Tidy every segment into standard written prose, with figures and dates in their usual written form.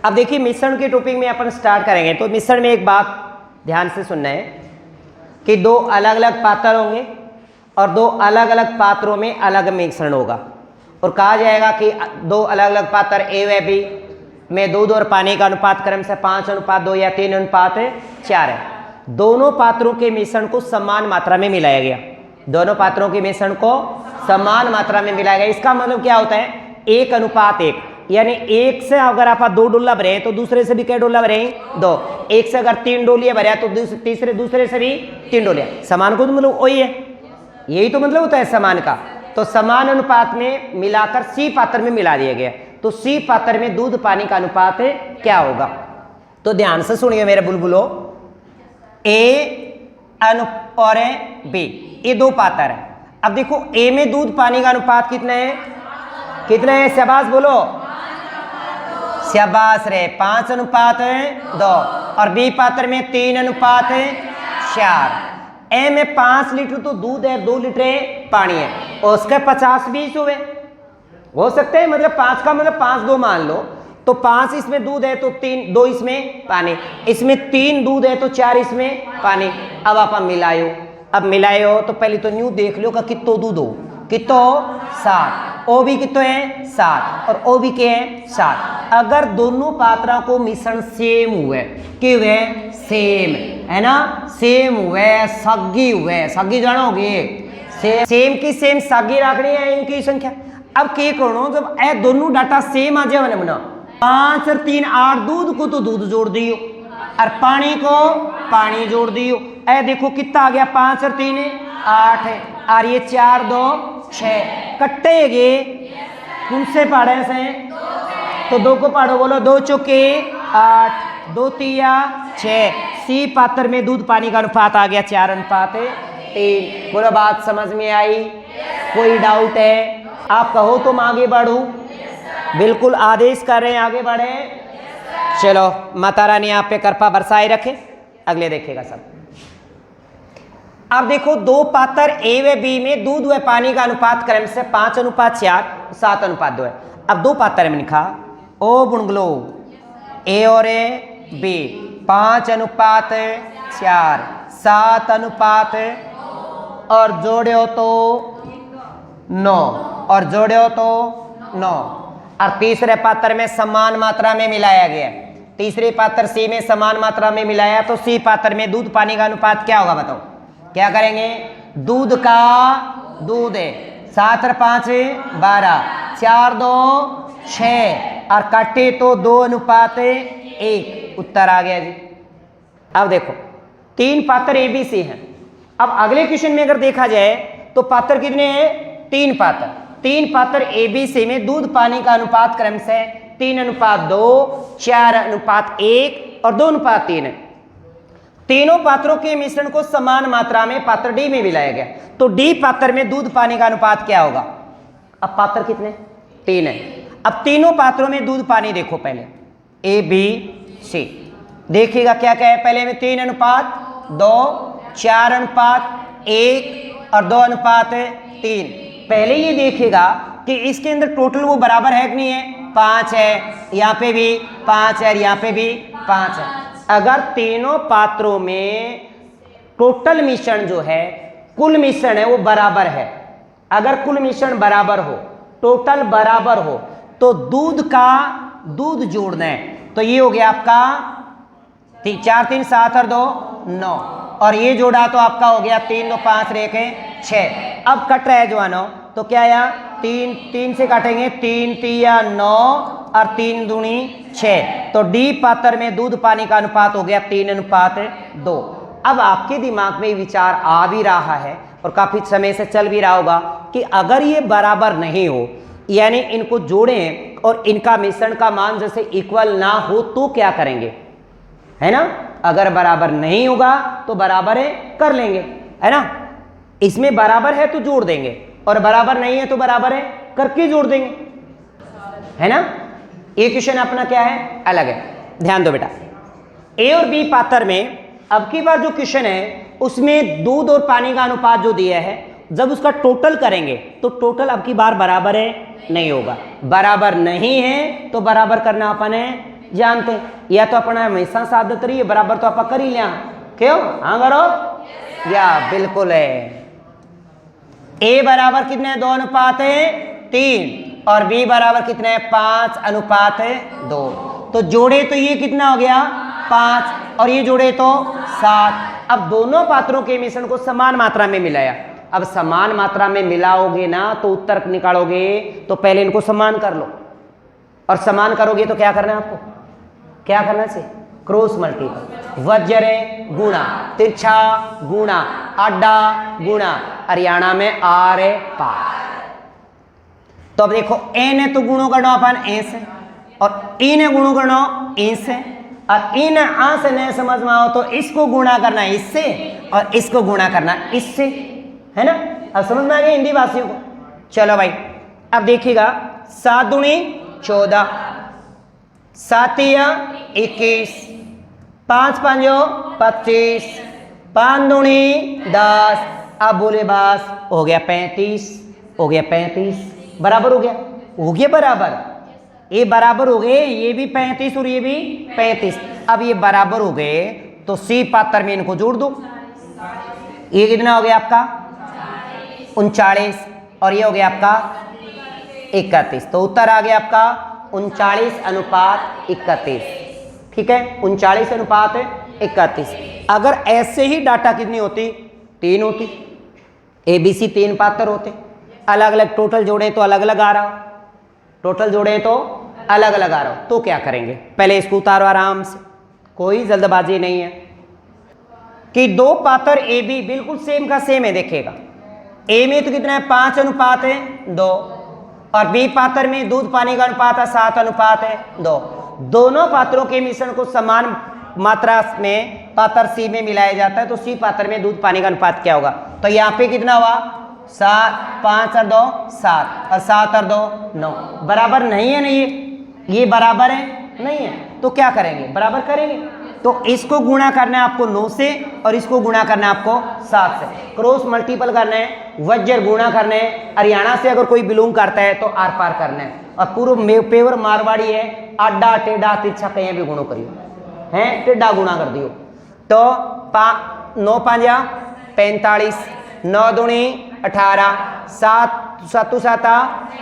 अब देखिए मिश्रण के टॉपिक में अपन स्टार्ट करेंगे। तो मिश्रण में एक बात ध्यान से सुनना है कि दो अलग अलग पात्र होंगे और दो अलग अलग पात्रों में अलग मिश्रण होगा, और कहा जाएगा कि दो अलग अलग पात्र ए व बी में दूध और पानी का अनुपात क्रम से 5:2 या 3:4 है। दोनों पात्रों के मिश्रण को समान मात्रा में मिलाया गया, दोनों पात्रों के मिश्रण को समान मात्रा में मिलाया गया। इसका मतलब क्या होता है? 1:1, यानी एक से अगर आप 2 डोला भरे तो दूसरे से भी क्या डोला भरे? 2। एक से अगर 3 डोलियां भरे तो दूसरे से भी 3 डोलियां। समान को तो मतलब वही है, यही तो मतलब होता है समान का। तो समान अनुपात में मिलाकर सी पात्र में मिला दिया गया। तो सी पात्र में दूध पानी का अनुपात क्या होगा? तो ध्यान से सुनिए मेरे बुलबुलो, ए और बी ये दो पात्र है। अब देखो ए में दूध पानी का अनुपात कितना है? कितना है? शाबाश बोलो, शाबाश रे, 5:2। और बी पात्र में 3:4। ए में 5 लीटर तो दूध है, 2 लीटर पानी है, और उसके 50-20 हुए हो सकते हैं। मतलब 5 का मतलब 5-2 मान लो, तो 5 इसमें दूध है तो 2 इसमें पानी, इसमें 3 दूध है तो 4 इसमें पानी। अब आप मिलायो, अब मिलायो तो पहले तो न्यू देख लो का कितो दूध हो, कितो 7, ओ भी कितो है 7, और ओ भी क्या है 7। अगर दोनों पात्रों को मिश्रण सेम हुए कि वे सेम है ना, सेम हुए, सगी हुए, सगी जानोगे, सेम की सेम सगी रखनी है इनकी संख्या। अब क्या करो, जब ए दोनों डाटा सेम आ जाए ना, 5 और 3 8 दूध को तो दूध जोड़ दियो और पानी को पानी जोड़ दियो। ए देखो कितना आ गया, 5 और 3 8 है, और ये 4 2 6 कट्टेगे कौन से पाड़े से? तो 2 को पाड़ो, बोलो 2 चौके 8, 2 तिया 6। सी पात्र में दूध पानी का अनुपात आ गया 4:3। बोलो बात समझ में आई? कोई डाउट है? आप कहो तो मैं आगे बढ़ू। बिल्कुल आदेश कर रहे हैं, आगे बढ़े। चलो माता रानी आप पे कृपा बरसाए रखे। अगले देखिएगा सब। अब देखो दो पात्र ए व बी में दूध व पानी का अनुपात क्रम से 5:4 7:2 है। अब दो पात्र में लिखा ओ बुणगलो ए और बी 5:4 7 और जोड़ो तो 9, और जोड़ो तो 9। और तीसरे पात्र में समान मात्रा में मिलाया गया। तीसरे पात्र सी में समान मात्रा में मिलाया, तो सी पात्र में दूध पानी का अनुपात क्या होगा? बताओ क्या करेंगे? दूध का दूध है 7 और 5 12, 4 2 6, और काटे तो 2:1। उत्तर आ गया जी। अब देखो 3 पात्र ए बी सी हैं। अब अगले क्वेश्चन में अगर देखा जाए तो पात्र कितने हैं? 3 पात्र। 3 पात्र ए बी सी में दूध पानी का अनुपात क्रम से 3:2 4:1 और 2:3 है। तीनों पात्रों के मिश्रण को समान मात्रा में पात्र डी में मिलाया गया। तो डी पात्र में दूध पानी का अनुपात क्या होगा? अब पात्र कितने? 3 है। अब तीनों पात्रों में दूध पानी देखो पहले ए बी सी, देखिएगा क्या क्या है। पहले में 3:2 4:1 और 2:3। पहले ये देखिएगा कि इसके अंदर टोटल वो बराबर है कि नहीं है? 5 है, यहाँ पे भी 5 है, यहाँ पे भी 5 है। अगर तीनों पात्रों में टोटल मिश्रण जो है, कुल मिश्रण है वो बराबर है, अगर कुल मिश्रण बराबर हो, टोटल बराबर हो, तो दूध का दूध जोड़ना है। तो ये हो गया आपका 4 3 7 और 2 9, और ये जोड़ा तो आपका हो गया 3 2 5 रेखे 6। अब कट रहा है जवानों, तो क्या आया? 3 से काटेंगे, 3 3 9 और 3 दूनी 6। तो डी पात्र में दूध पानी का अनुपात हो गया 3:2। अब आपके दिमाग में विचार आ भी रहा है और काफी समय से चल भी रहा होगा कि अगर ये बराबर नहीं हो, यानी इनको जोड़ें और इनका मिश्रण का मान जैसे इक्वल ना हो, तो क्या करेंगे? है ना, अगर बराबर नहीं होगा तो बराबर है कर लेंगे, है ना। इसमें बराबर है तो जोड़ देंगे, और बराबर नहीं है तो बराबर है करके जोड़ देंगे, है ना। ये क्वेश्चन अपना क्या है? अलग है। ध्यान दो बेटा, ए और बी पात्र में अब की बार जो क्वेश्चन है उसमें दूध और पानी का अनुपात जो दिया है, जब उसका टोटल करेंगे तो टोटल अब की बार बराबर है नहीं होगा। बराबर नहीं है तो बराबर करना अपन है जानते हैं, या तो अपना हमेशा साधत रही है बराबर तो आप कर ही लिया, क्यों? हाँ करो या बिल्कुल है। ए बराबर कितने हैं? 2 अनुपात है 3 और बी बराबर कितने हैं? 5 अनुपात है 2। तो जोड़े तो ये कितना हो गया? 5 और ये जोड़े तो 7। अब दोनों पात्रों के मिश्रण को समान मात्रा में मिलाया। अब समान मात्रा में मिलाओगे ना तो उत्तर निकालोगे, तो पहले इनको समान कर लो, और समान करोगे तो क्या करना है आपको? क्या करना चाहिए? Cross multiple. वज्र गुणा तिरछा गुणा अड्डा गुणा हरियाणा में आर है पार। तो अब देखो ए ने तो गुणों करना अपन ए से, और ई ने गुणों करना ई से, और इन आ से नहीं समझ में आओ तो इसको गुणा करना इससे और इसको गुणा करना इससे, है ना? अब समझ में आ गया हिंदी भाषियों को। चलो भाई अब देखिएगा, 7 दूनी 14, 7 या 21, 5 पंजो 25, 5 दूनी 10। अब बोले बस हो गया 35, हो गया 35, बराबर हो गया, हो गया बराबर, ये बराबर हो गए, ये भी 35 और ये भी 35। अब ये बराबर हो गए तो सी पात्र में इनको जोड़ दो। ये कितना हो गया आपका? 39 और ये हो गया आपका 31। तो उत्तर आ गया आपका 39 अनुपात 31। ठीक है, 39 अनुपात 31। अगर ऐसे ही डाटा कितनी होती? 3 होती। ABC 3 पात्र होते, अलग अलग टोटल जोड़े तो अलग अलग आ रहा, टोटल जोड़े तो अलग अलग आ रहा हो, तो क्या करेंगे? पहले इसको उतारो आराम से, कोई जल्दबाजी नहीं है कि 2 पात्र ए बी बिल्कुल सेम का सेम है। देखिएगा ए में तो कितना है? 5 अनुपात है 2, और बी पात्र में दूध पानी का अनुपात है 7 अनुपात है 2। दोनों पात्रों के मिश्रण को समान मात्रा में पात्र सी में मिलाया जाता है, तो सी पात्र में दूध पानी का अनुपात क्या होगा? तो यहाँ पे कितना हुआ? 7, 5 और 2 7, और 7 और 2 9। बराबर नहीं है? नहीं है, ये बराबर है नहीं है, तो क्या करेंगे? बराबर करेंगे। तो इसको गुणा करना है आपको 9 से, और इसको गुणा करना है आपको 7 से। क्रॉस मल्टीपल करना है, वज्र गुणा करना है, हरियाणा से अगर कोई बिलोंग करता है तो आर पार करना है, और पूर्व पेवर मारवाड़ी है, अड्डा टेढ़ा तिरछा कहीं भी गुणो करियो, हैं टेढ़ा गुणा कर दियो। तो 9 5 45, 9 दूनी 18, 7 7 7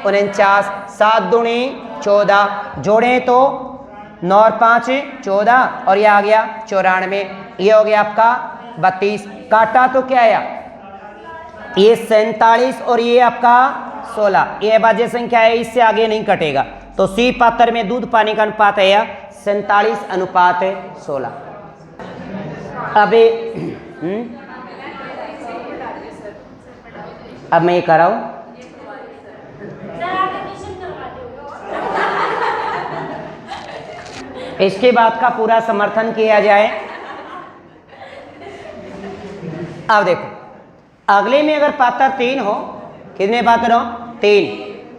49, 7 दूनी 14, जोड़े तो 9 और 5 14, और ये आ गया 94, ये हो गया आपका 32। काटा तो क्या आया? ये 47 और ये आपका 16, ये बाज्य संख्या है, इससे आगे नहीं कटेगा। तो सी पात्र में दूध पानी का अनुपात है या 47 अनुपात 16। अब मैं ये कर रहा हूं, इसके बाद का पूरा समर्थन किया जाए। अब देखो अगले में अगर पात्र 3 हो, कितने पात्र हो? 3,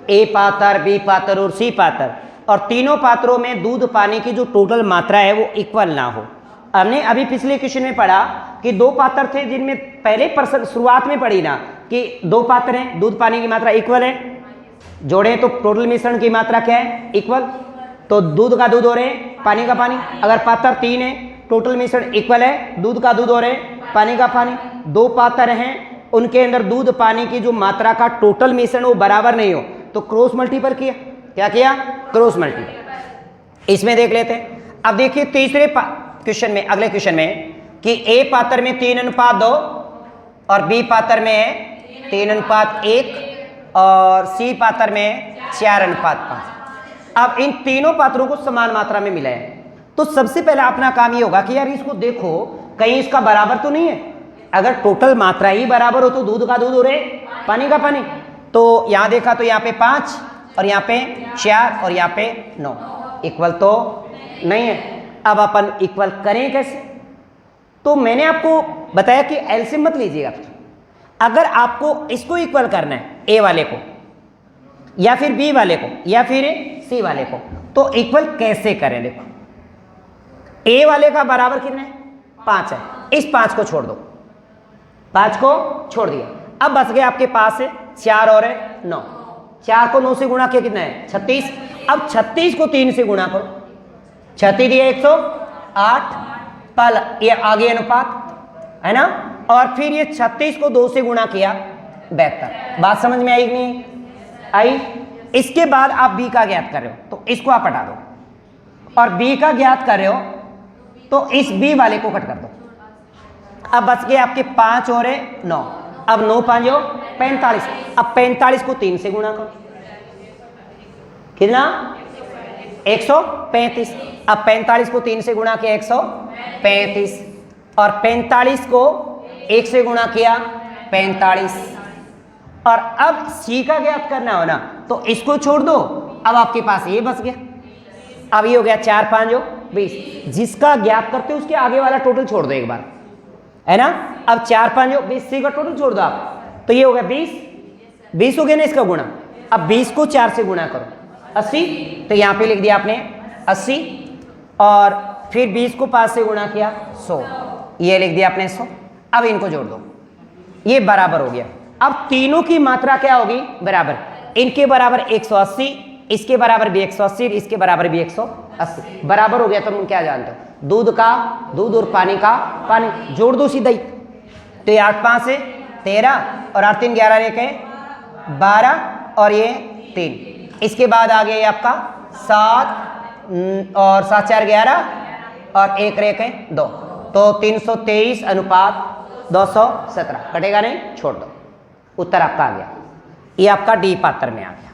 ए पात्र बी पात्र और सी पात्र, और तीनों पात्रों में दूध पानी की जो टोटल मात्रा है वो इक्वल ना हो। हमने अभी पिछले क्वेश्चन में पढ़ा कि 2 पात्र थे, जिनमें पहले शुरुआत में पढ़ी ना कि 2 पात्र हैं, दूध पानी की मात्रा इक्वल है, जोड़े तो टोटल मिश्रण की मात्रा क्या है? इक्वल। तो दूध का दूध हो रहे पानी का पानी। अगर पात्र 3 है, टोटल मिश्रण इक्वल है, दूध का दूध हो रहे पानी का पानी। 2 पात्र हैं, उनके अंदर दूध पानी की जो मात्रा का टोटल मिश्रण वो बराबर नहीं हो, तो क्रॉस मल्टीपल किया। क्या किया? Cross multiple. इसमें देख लेते हैं। अब देखिए तीसरे क्वेश्चन में, अगले क्वेश्चन में कि ए पात्र में 3 अनुपात 2 और बी पात्र में है 3 अनुपात 1 और सी पात्र में 4 अनुपात 5। अब इन तीनों पात्रों को समान मात्रा में मिलाएं, तो सबसे पहला अपना काम ये होगा कि यार इसको देखो कहीं इसका बराबर तो नहीं है। अगर टोटल मात्रा ही बराबर हो तो दूध का दूध हो रहे पानी का पानी, तो यहां देखा तो यहाँ पे 5 और यहाँ पे 4 और यहाँ पे 9, इक्वल तो नहीं है। अब अपन इक्वल करें कैसे? तो मैंने आपको बताया कि एलसीएम मत लीजिएगा। अगर आपको इसको इक्वल करना है, ए वाले को या फिर बी वाले को या फिर सी वाले को, तो इक्वल कैसे करें? देखो ए वाले का बराबर कितना है? 5 है, इस 5 को छोड़ दो, 5 को छोड़ दिया। अब बच गया आपके पास है 4 और 9। 4 को 9 से गुणा किया कितना है? 36। अब 36 को 3 से गुणा करो, 36 दिया 108, पल ये आगे अनुपात है ना, और फिर ये 36 को 2 से गुणा किया 72। बात समझ में आई कि नहीं आई? इसके बाद आप बी का ज्ञात कर रहे हो तो इसको आप हटा दो, और बी का ज्ञात कर रहे हो तो इस बी वाले को कट कर दो। अब बच गए आपके 5 और 9, अब 9 5 45, अब 45 को 3 से गुणा करो, कितना 135। अब 45 को 3 से गुणा किया 135, और 45 को 1 से गुणा किया 45। और अब सी का ज्ञात करना हो ना तो इसको छोड़ दो, अब आपके पास ये बच गया। अब ये हो गया 4 5 20, जिसका ज्ञात करते हो उसके आगे वाला टोटल छोड़ दो एक बार, है ना। अब 4 5 20, सी का टोटल छोड़ दो आप, तो ये हो गया 20 हो गया ना इसका गुणा। अब 20 को 4 से गुणा करो 80, तो यहाँ पे लिख दिया आपने 80, और फिर 20 को 5 से गुणा किया 100, ये लिख दिया आपने 100। अब इनको जोड़ दो, ये बराबर हो गया। अब तीनों की मात्रा क्या होगी? बराबर। इनके बराबर 180, इसके बराबर भी 180, इसके बराबर भी 180, बराबर हो गया। तो तुम क्या जानते हो? दूध का दूध और पानी का पानी, जोड़ दो सीधा ही। तो ये 8 5 से 13, और 8 3 11 1 12, और ये 3। इसके बाद आ गया ये आपका 7 और 7 4 11, और 1 1 2, तो 323 अनुपात 217, कटेगा नहीं, छोड़ दो। उत्तर आपका आ गया। ये आपका डी पात्र में आ गया।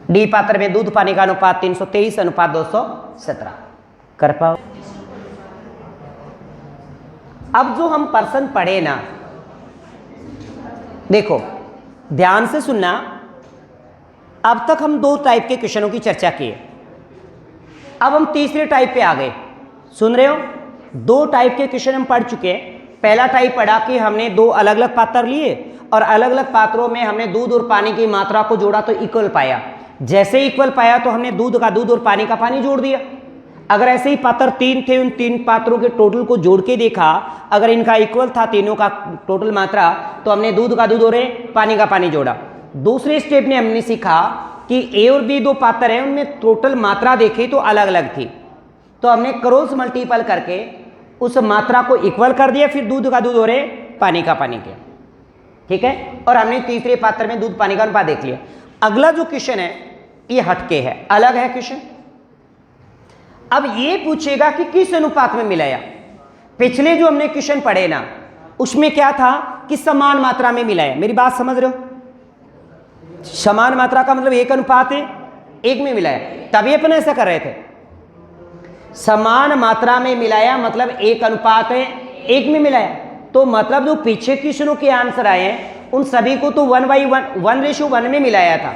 डी पात्र में दूध पानी का अनुपात 323 अनुपात 217 कर पाओ। अब जो हम पर्सन पढ़े ना, देखो ध्यान से सुनना। अब तक हम 2 टाइप के क्वेश्चनों की चर्चा किए, अब हम तीसरे टाइप पे आ गए। सुन रहे हो? 2 टाइप के क्वेश्चन हम पढ़ चुके हैं। पहला टाइप पढ़ा कि हमने 2 अलग अलग पात्र लिए, और अलग अलग पात्रों में हमने दूध और पानी की मात्रा को जोड़ा तो इक्वल पाया। जैसे इक्वल पाया तो हमने दूध का दूध और पानी का पानी जोड़ दिया। अगर ऐसे ही पात्र 3 थे, उन 3 पात्रों के टोटल को जोड़ के देखा, अगर इनका इक्वल था तीनों का टोटल मात्रा, तो हमने दूध का दूध और पानी का पानी जोड़ा। दूसरे स्टेप में हमने सीखा कि ए और बी 2 पात्र हैं, उनमें टोटल मात्रा देखी तो अलग अलग थी, तो हमने क्रॉस मल्टीपल करके उस मात्रा को इक्वल कर दिया, फिर दूध का दूध और पानी का पानी किया। ठीक है, और हमने तीसरे पात्र में दूध पानी का अनुपात देख लिया। अगला जो क्वेश्चन है ये हटके है, अलग है क्वेश्चन। अब ये पूछेगा कि किस अनुपात में मिलाया। पिछले जो हमने क्वेश्चन पढ़े ना, उसमें क्या था कि समान मात्रा में मिलाया। मेरी बात समझ रहे हो? समान मात्रा का मतलब 1 अनुपात 1 में मिलाया, तभी अपन ऐसा कर रहे थे। समान मात्रा में मिलाया मतलब 1 अनुपात 1 में मिलाया। तो मतलब जो पीछे क्वेश्चनों के आंसर आए हैं उन सभी को तो 1:1 में मिलाया था।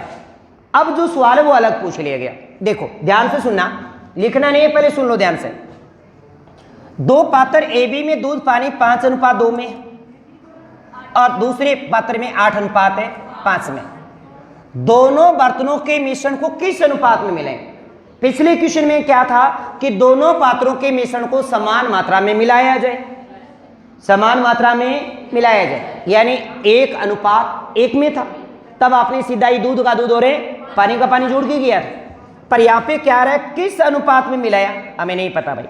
अब जो सवाल है वो अलग पूछ लिया गया। देखो ध्यान से सुनना, लिखना नहीं है, पहले सुन लो ध्यान से। 2 पात्र ए बी में दूध पानी 5:2 में, और दूसरे पात्र में 8:5 में। दोनों बर्तनों के मिश्रण को किस अनुपात में मिलाएं? पिछले क्वेश्चन में क्या था कि दोनों पात्रों के मिश्रण को समान मात्रा में मिलाया जाए, समान मात्रा में मिलाया जाए, यानी 1:1 में था। तब आपने सीधा ही दूध का दूध और पानी का पानी जोड़ के किया था। पर यहां पे क्या रहा है, किस अनुपात में मिलाया हमें नहीं पता भाई,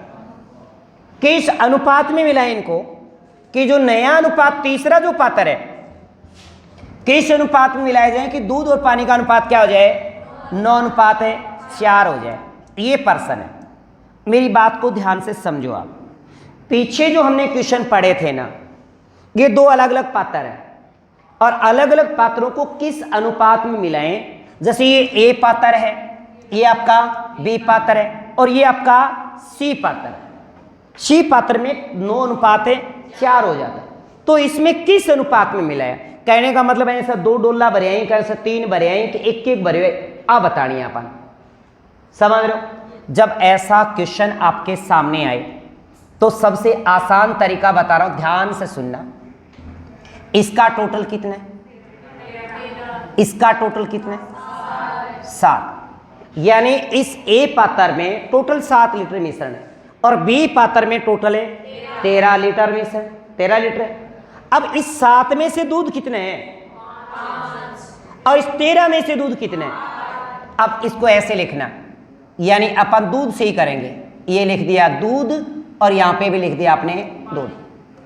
किस अनुपात में मिलाया इनको, कि जो नया अनुपात तीसरा जो पात्र है किस अनुपात में मिलाया जाए कि दूध और पानी का अनुपात क्या हो जाए, 9:4 हो जाए। ये पर्सन है। मेरी बात को ध्यान से समझो आप। पीछे जो हमने क्वेश्चन पढ़े थे ना, ये 2 अलग अलग पात्र हैं, और अलग अलग पात्रों को किस अनुपात में मिलाएं। जैसे ये ए पात्र है, ये आपका बी पात्र है, और ये आपका सी पात्र है। सी पात्र में 9:4 हो जाता है। तो इसमें किस अनुपात में मिलाया? कहने का मतलब ऐसा 2 डोला भरे हैं, कैसे 3 भरे हैं कि 1 भरे हुए, आप बतानी अपन समझ रहे हो। जब ऐसा क्वेश्चन आपके सामने आए तो सबसे आसान तरीका बता रहा हूं, ध्यान से सुनना। इसका टोटल कितना है? इसका टोटल कितना है? 7। यानी इस ए पात्र में टोटल 7 लीटर मिश्रण है, और बी पात्र में टोटल है 13 लीटर मिश्रण, 13 लीटर है। अब इस 7 में से दूध कितने हैं, और इस 13 में से दूध कितने हैं? अब इसको ऐसे लिखना, यानी अपन दूध से ही करेंगे। ये लिख दिया दूध और यहाँ पे भी लिख दिया आपने दूध।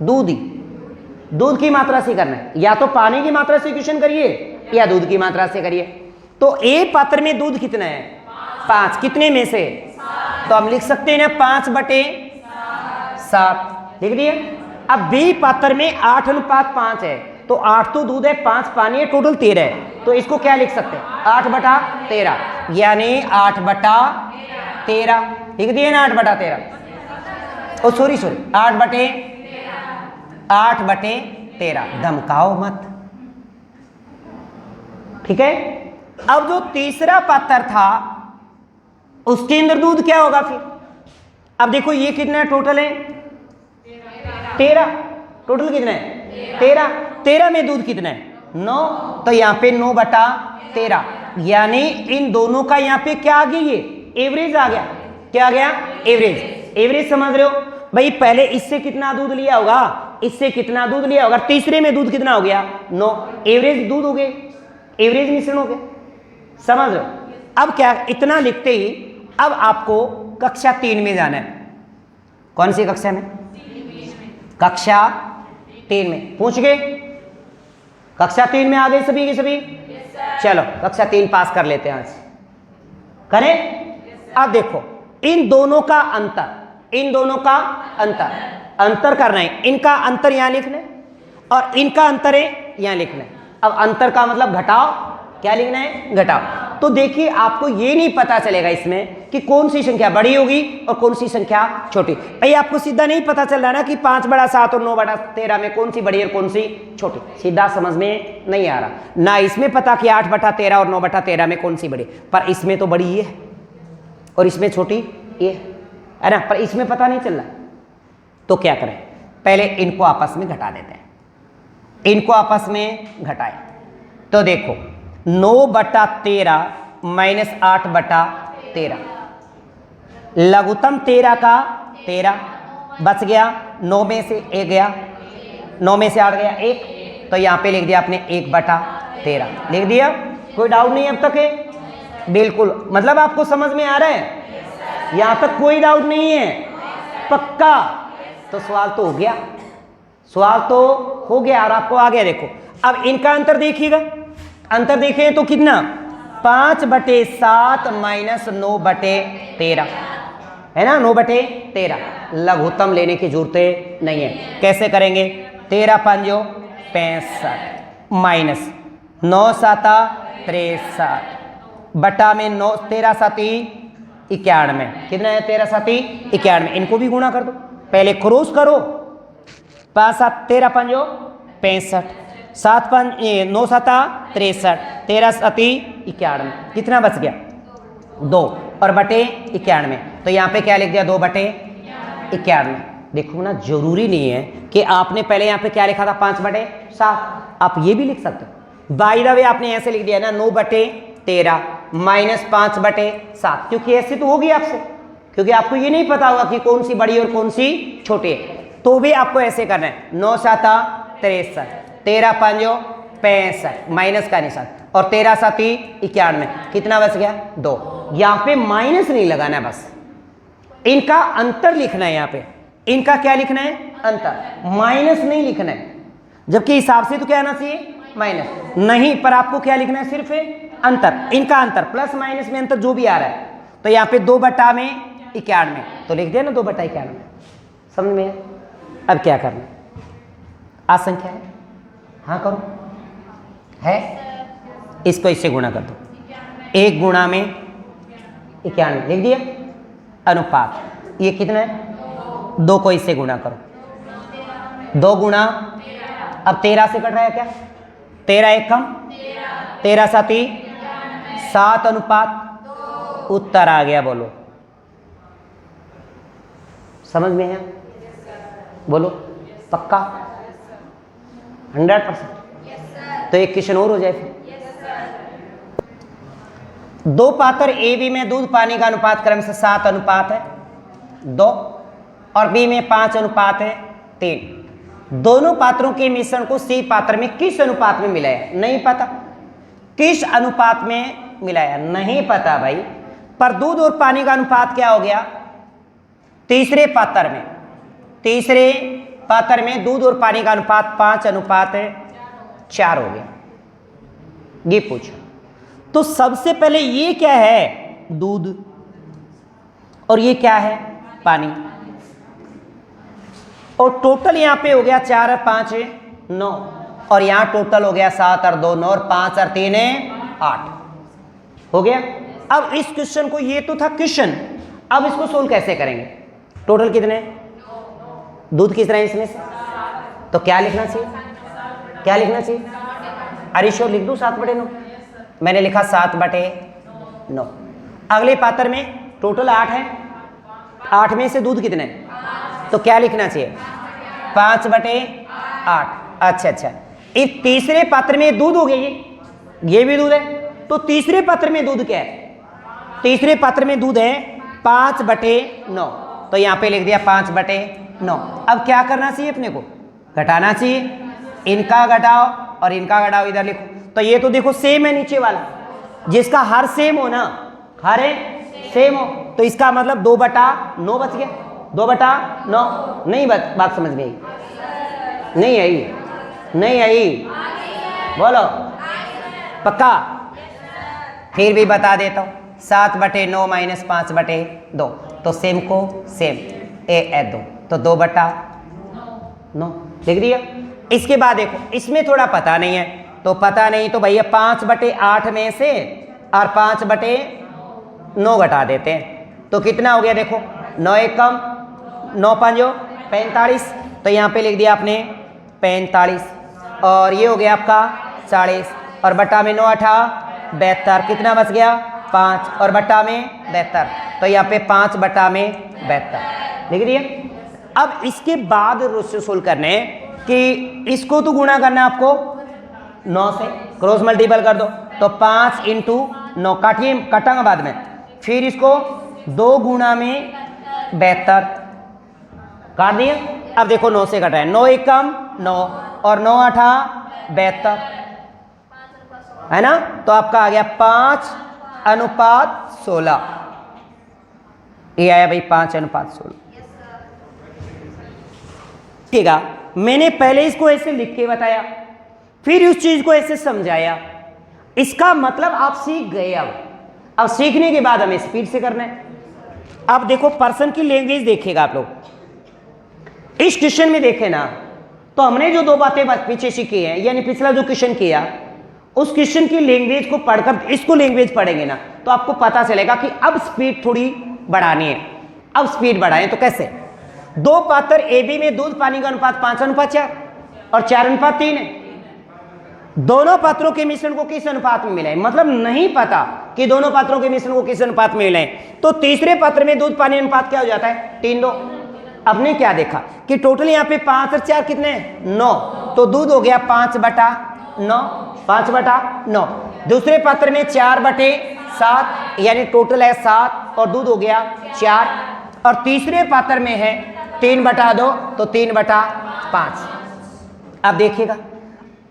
दूध ही दूध की मात्रा से करना है, या तो पानी की मात्रा से क्वेश्चन करिए या दूध की मात्रा से करिए। तो ए पात्र में दूध कितना है? 5। कितने में से? तो हम लिख सकते हैं ना 5/7 लिख दिए। अब बी पात्र में 8:5 है, तो 8 तो दूध है, 5 पानी है, टोटल 13 है। तो इसको क्या लिख सकते हैं? 8/13, यानी 8/13 लिख दिए ना 8/13। ओ सॉरी 8/13। धमकाओ मत, ठीक है। अब जो तीसरा पात्र था उसके अंदर दूध क्या होगा फिर? अब देखो ये कितना टोटल है? 13। टोटल कितना है? 13 में दूध कितना है? 9। तो यहाँ पे 9/13, यानी इन दोनों का यहाँ पे क्या आ गया? ये एवरेज आ गया। क्या आ गया? एवरेज। एवरेज समझ रहे हो भाई? पहले इससे कितना दूध लिया होगा, इससे कितना दूध लिया होगा, तीसरे में दूध कितना हो गया? 9। एवरेज दूध हो गए, एवरेज मिश्रण हो गए। समझ रहे हो? अब क्या, इतना लिखते ही अब आपको कक्षा 3 में जाना है। कौन सी कक्षा में? कक्षा 3 में। पूछ गए? कक्षा 3 में आ गए सभी के सभी? चलो कक्षा 3 पास कर लेते हैं आज। करें? अब देखो इन दोनों का अंतर, इन दोनों का अंतर करना है। इनका अंतर यहां लिखना है और इनका अंतर है यहां लिखना है। अब अंतर का मतलब घटाओ, क्या लिखना है? घटाओ। तो देखिए आपको ये नहीं पता चलेगा इसमें कि कौन सी संख्या बड़ी होगी और कौन सी संख्या छोटी। भाई आपको सीधा नहीं पता चल रहा ना कि 5/7 और 9/13 में कौन सी बड़ी और कौन सी छोटी। सीधा समझ में नहीं आ रहा ना। इसमें पता कि 8/13 और 9/13 में कौन सी बड़ी, पर इसमें तो बड़ी ये है और इसमें छोटी ये है ना, पर इसमें पता नहीं चल रहा। तो क्या करें? पहले इनको आपस में घटा देते हैं। इनको आपस में घटाएं तो देखो 9/13 माइनस 8/13, लघुत्तम 13 का 13 बच गया, 9 में से 1 गया, 9 में से 8 गया 1, तो यहाँ पे लिख दिया आपने 1/13 लिख दिया। कोई डाउट नहीं अब तक है? बिल्कुल, मतलब आपको समझ में आ रहा है? यहाँ तक कोई डाउट नहीं है? पक्का? तो सवाल तो हो गया, सवाल तो हो गया और आपको आ गया। देखो अब इनका अंतर देखिएगा, अंतर देखें तो कितना? 5/7 माइनस 9/13 है ना, 9/13। लघुत्तम लेने की जरूरत नहीं है। कैसे करेंगे? 13×5 65 माइनस 9×7 63 बटा में 9 13×7 91। कितना है? 13×7 91। इनको भी गुणा कर दो, पहले क्रॉस करो। 5×7 13×5 65, 9×7 63, 13×7 91। कितना बच गया? 2 और बटे 91। तो यहाँ पे क्या लिख दिया? 2/91। देखो ना, जरूरी नहीं है कि आपने पहले यहाँ पे क्या लिखा था 5/7, आप ये भी लिख सकते हो। बाय द वे आपने ऐसे लिख दिया ना 9/13 माइनस 5/7, क्योंकि ऐसे तो होगी आपसे, क्योंकि आपको ये नहीं पता होगा कि कौन सी बड़ी और कौन सी छोटी है। तो भी आपको ऐसे करना है 9×7 63, 13×5 65 माइनस का निशान और 13×7 91। कितना बच गया? 2। यहाँ पे माइनस नहीं लगाना है, बस इनका अंतर लिखना है। यहाँ पे इनका क्या लिखना है? अंतर, माइनस नहीं लिखना है। जबकि हिसाब से तो क्या आना चाहिए? माइनस नहीं, पर आपको क्या लिखना है? सिर्फ अंतर। इनका अंतर प्लस माइनस में अंतर जो भी आ रहा है, तो यहाँ पे 2/91 तो लिख दिया ना 2/91। समझ में? अब क्या करना? आसंख्या है, हाँ करो, है इसको इससे गुणा कर दो। 1 गुणा में 91 लिख दिया। अनुपात ये कितना है? 2 को इससे गुणा करो, 2 गुणा, अब 13 से कट रहा है क्या? 13 1 कम, 13×7 7 अनुपात, उत्तर आ गया। बोलो समझ में है? बोलो पक्का? 100%। तो एक क्वेश्चन और हो जाए फिर। 2 पात्र ए बी में दूध पानी का अनुपात क्रम से 7 अनुपात है 2 और बी में 5 अनुपात है 3। दोनों पात्रों के मिश्रण को सी पात्र में किस अनुपात में मिलाया? नहीं पता। किस अनुपात में मिलाया? नहीं पता भाई। पर दूध और पानी का अनुपात क्या हो गया? तीसरे पात्र में दूध और पानी का अनुपात 5:4 हो गया। ये पूछो तो सबसे पहले ये क्या है? दूध, और ये क्या है? पानी। और टोटल यहां पे हो गया 4 और 5 9, और यहां टोटल हो गया 7 और 2 9, और 5 और 3 8 हो गया। अब इस क्वेश्चन को, ये तो था क्वेश्चन, अब इसको सोल्व कैसे करेंगे? टोटल कितने? दूध कितना है इसमें से? तो क्या लिखना चाहिए? क्या लिखना चाहिए? अरे श्योर लिख दूं 7/9? मैंने लिखा 7/9। अगले पात्र में टोटल 8 है, 8 में से दूध कितने? तो क्या लिखना चाहिए? 5/8। अच्छा, इस तीसरे पात्र में दूध हो गया, ये भी दूध है, तो तीसरे पात्र में दूध क्या है? तीसरे पात्र में दूध है 5/9, तो यहां पे लिख दिया 5/9। अब क्या करना चाहिए अपने को? घटाना चाहिए। इनका घटाओ और इनका घटाओ, इधर लिखो। तो ये तो देखो सेम है, नीचे वाला जिसका हर सेम हो ना, हर सेम हो, तो इसका मतलब 2/9 बच गया। 2/9 नहीं बात समझ में आई? नहीं आई बोलो पक्का? फिर भी बता देता हूं, 7/9 - 5/2, तो सेम को सेम ए 2, तो 2/9 लिख दिया। इसके बाद देखो इसमें थोड़ा पता नहीं है, तो पता नहीं तो भैया 5/8 में से और 5/9 घटा देते हैं, तो कितना हो गया? देखो 9 1 कम 9 5 45, तो यहाँ पे लिख दिया आपने 45, और ये हो गया आपका 40, और बट्टा में 9 8 72, कितना बच गया? 5, और बट्टा में 72, तो यहाँ पे 5/72 लिख दिया। अब इसके बाद सोल्व करने कि इसको तो गुणा करना है आपको 9 से, क्रॉस मल्टीपल कर दो, तो 5 × 9 काटिए, काटांगा बाद में, फिर इसको 2 गुणा में 72 काट दिया। अब देखो 9 से कटा है, 9 1 कम 9, और 9 8 72 है ना, तो आपका आ गया 5:16। ये आया भाई 5:16। ठीक है, मैंने पहले इसको ऐसे लिख के बताया, फिर उस चीज को ऐसे समझाया, इसका मतलब आप सीख गए। अब सीखने के बाद हमें स्पीड से करना है। अब देखो पर्सन की लैंग्वेज देखिएगा आप लोग, इस क्वेश्चन में देखे ना, तो हमने जो 2 बातें पीछे सीखी हैं, यानी पिछला जो क्वेश्चन किया, उस क्वेश्चन की लैंग्वेज को पढ़कर इसको लैंग्वेज पढ़ेंगे ना, तो आपको पता चलेगा कि अब स्पीड थोड़ी बढ़ानी है। अब स्पीड बढ़ाएं तो कैसे? 2 पात्र ए बी में दूध पानी का अनुपात 5:4 और 4:3 है। दोनों पात्रों के मिश्रण को किस अनुपात में मिलाएं? मतलब नहीं पता कि दोनों पात्रों के मिश्रण को किस अनुपात में मिलाएं, तो तीसरे पात्र में दूध पानी अनुपात क्या हो जाता है? 3:2। आपने क्या देखा कि टोटल यहाँ पे 5 और 4 कितने हैं? 9, तो दूध हो गया 5/9। दूसरे पात्र में 4/7, यानी टोटल है 7, और दूध हो गया 4, और तीसरे पात्र में है 3/2, तो 3/5। अब देखिएगा,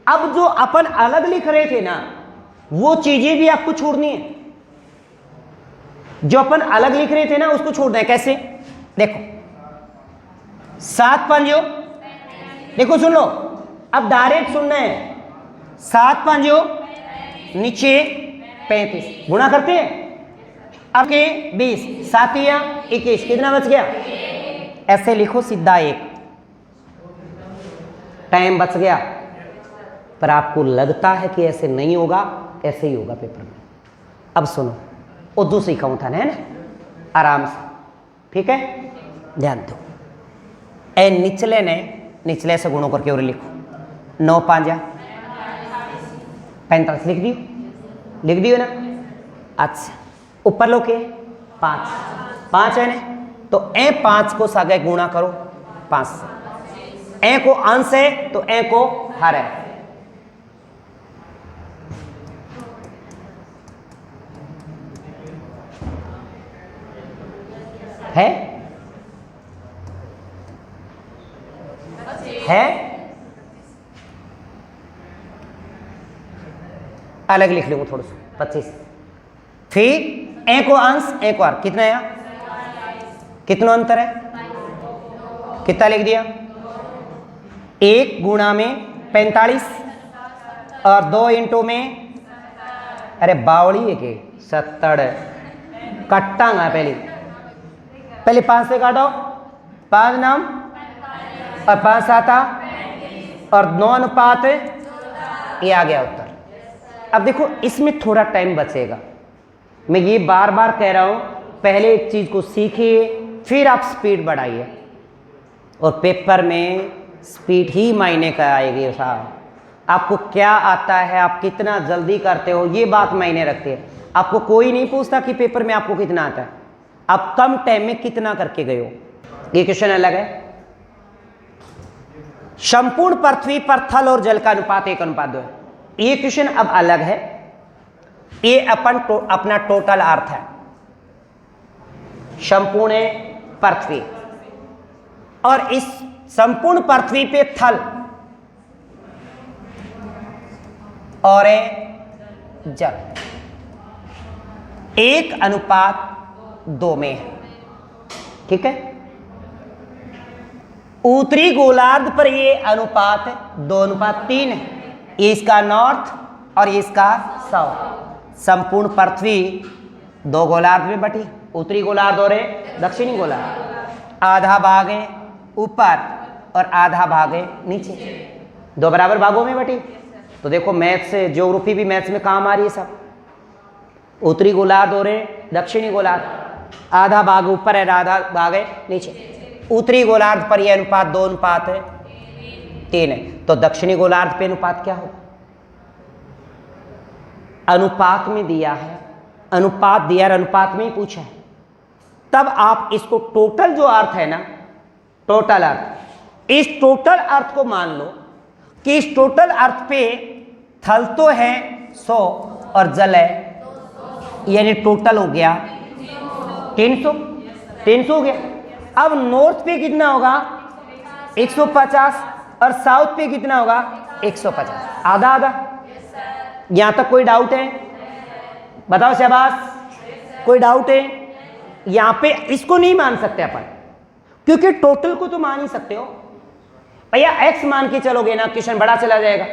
अब जो अपन अलग लिख रहे थे ना, वो चीजें भी आपको छोड़नी है। जो अपन अलग लिख रहे थे ना, उसको छोड़ना है। कैसे? देखो 7 5 देखो सुन लो, अब डायरेक्ट सुनना है। 7 5 नीचे 35, गुणा करते हैं, अब के 20 7 या 21, कितना बच गया? ऐसे लिखो सीधा 1, टाइम बच गया। पर आपको लगता है कि ऐसे नहीं होगा, ऐसे ही होगा पेपर में। अब सुनो, उर्दू सीखाऊं था ना, आराम से, ठीक है? ध्यान दो। ए निचले ने निचले से गुणों करके और लिखो, 9 5 45 लिख दियो ना। अच्छा, ऊपर लो के 5 है ना, तो ए 5 को सागे गुणा करो 5 से। ए को अंश है तो ए को हर है। अलग लिख लूंगा थोड़ा सा 25, फिर ए को अंश ए को अर्क, कितना है, कितना अंतर है, कितना लिख दिया, 1 गुणा में 45 और 2 इंटू में, अरे बावड़ी है के 70 कट्टांगा, पहले 5 से काटो, 5 नाम और 5 आता और 9 अनुपात, ये आ गया उत्तर। अब देखो इसमें थोड़ा टाइम बचेगा, मैं ये बार बार कह रहा हूं, पहले एक चीज को सीखिए फिर आप स्पीड बढ़ाइए, और पेपर में स्पीड ही मायने का आएगी साहब। आपको क्या आता है, आप कितना जल्दी करते हो, ये बात मायने रखती है। आपको कोई नहीं पूछता कि पेपर में आपको कितना आता है, आप कम टाइम में कितना करके गए हो। ये क्वेश्चन अलग है। संपूर्ण पृथ्वी पर थल और जल का अनुपात 1:2 है। ये क्वेश्चन अब अलग है, ये अपना टोटल अर्थ है। संपूर्ण पृथ्वी, और इस संपूर्ण पृथ्वी पे थल और जल 1:2 में है, ठीक है। उत्तरी गोलार्ध पर ये अनुपात 2:3 है, ये इसका नॉर्थ और ये इसका साउथ। संपूर्ण पृथ्वी 2 गोलार्ध में बटी, उत्तरी गोलार्ध और दक्षिणी गोलार्ध। आधा भाग है ऊपर और आधा भाग है नीचे, 2 बराबर भागों में बटी। तो देखो मैथ्स, ज्योग्राफी भी मैथ्स में काम आ रही है सब। उत्तरी गोलार्ध और दक्षिणी गोलार्ध, आधा भाग ऊपर है आधा भाग है नीचे। उत्तरी गोलार्ध पर यह अनुपात 2:3 है, तो दक्षिणी गोलार्ध पे अनुपात क्या होगा? अनुपात में दिया है, अनुपात दिया है, अनुपात में ही पूछा है। तब आप इसको टोटल जो अर्थ है ना, टोटल अर्थ, इस टोटल अर्थ को मान लो कि इस टोटल अर्थ पे थल तो है 100 और जल है, यानी टोटल हो गया 300 हो गया। अब नॉर्थ पे कितना होगा? 150 और साउथ पे कितना होगा? 150, आधा आधा। यहां तक कोई डाउट है? बताओ शाबाश, कोई डाउट है? यहां पे इसको नहीं मान सकते अपन, क्योंकि टोटल को तो मान ही सकते हो भैया। x मान के चलोगे ना, क्वेश्चन बड़ा चला जाएगा।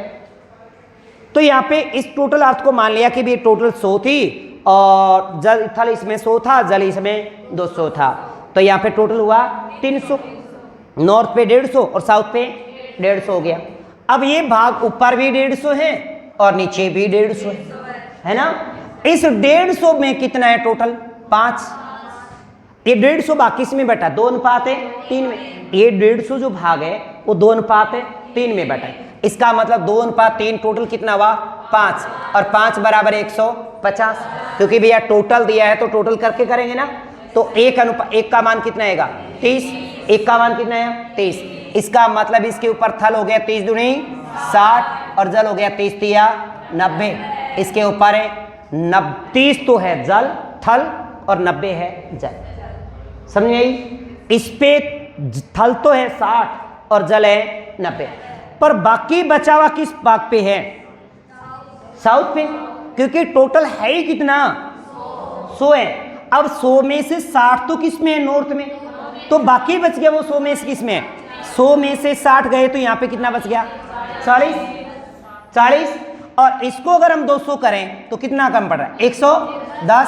तो यहां पे इस टोटल अर्थ को मान लिया कि भी टोटल 100 थी और जल थल इसमें 100 था, जल इसमें 200 था, तो यहाँ पे टोटल हुआ 300। नॉर्थ पे 150 और साउथ पे 150 हो गया। अब ये भाग ऊपर भी 150 है और नीचे भी 150 है ना। इस 150 में कितना है टोटल? 5। ये 150 बाकी इसमें बटा 2:3 में। ये 150 जो भाग है वो 2:3 में बटा है। इसका मतलब 2:3 टोटल कितना हुआ? 5, और 5 बराबर 150, क्योंकि भैया टोटल दिया है तो टोटल करके करेंगे ना। तो 1 का मान कितना आएगा? 30। 1 का मान कितना है? 30। इसका मतलब इसके ऊपर थल हो गया 30 दूनी 60 और जल हो गया 30 तिया 90। इसके ऊपर है 30 तो है जल थल और 90 है जल। समझ आई? इस पे थल तो है 60 और जल है 90, पर बाकी बचा हुआ किस भाग पे है? साउथ पे, क्योंकि टोटल है ही कितना? 100 है। अब 100 में से 60 तो किस में है? नॉर्थ में। तो बाकी बच गया वो 100 में से किस में है? 100 में से 60 गए तो यहाँ पे कितना बच गया? 40। और इसको अगर हम 200 करें तो कितना कम पड़ रहा है? 110।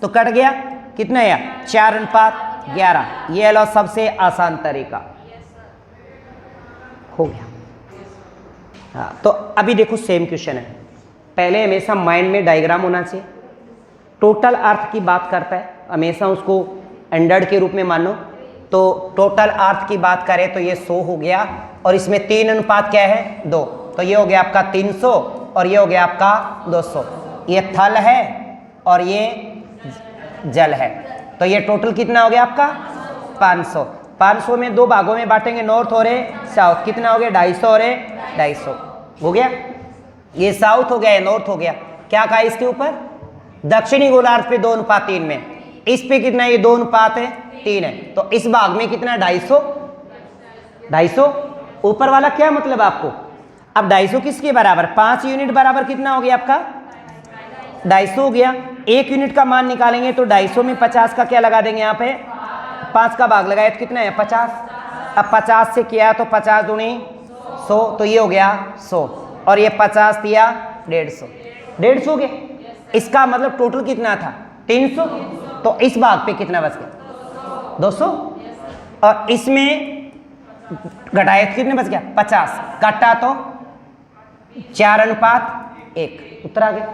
तो कट गया कितना है? 4:11। ये लो सबसे आसान तरीका हो गया। हाँ, तो अभी देखो सेम क्वेश्चन है। पहले हमेशा माइंड में डायग्राम होना चाहिए। टोटल अर्थ की बात करता है, हमेशा उसको अंडर के रूप में मानो। तो टोटल अर्थ की बात करें तो ये 100 हो गया, और इसमें 3 अनुपात क्या है? 2। तो ये हो गया आपका 300 और ये हो गया आपका 200। ये थल है और ये जल है, तो ये टोटल कितना हो गया आपका? 500। 500 में 2 भागों में बांटेंगे, नॉर्थ और साउथ। कितना हो गया? 250 और 250 हो गया। ये साउथ हो गया, ये नॉर्थ हो गया। क्या कहा इसके ऊपर? दक्षिणी गोलार्ध पे 2:3 में। इस पे कितना? ये 2:3 है। तो इस भाग में कितना? 250। ऊपर वाला क्या मतलब आपको? अब 250 किसके बराबर? 5 यूनिट बराबर कितना हो गया आपका? 250 हो गया। 1 यूनिट का मान निकालेंगे तो 250 में 50 का क्या लगा देंगे यहाँ पे, 5 का भाग लगाए तो कितना है 50। अब 50 से किया तो 50 दूनी 100, तो ये हो गया 100 और ये 50 दिया 150 हो गया। इसका मतलब टोटल कितना था 300, तो इस भाग पे कितना बच गया 200 और इसमें घटाए तो कितने बच गया 50, काटा तो 4:1, उत्तर आ गया।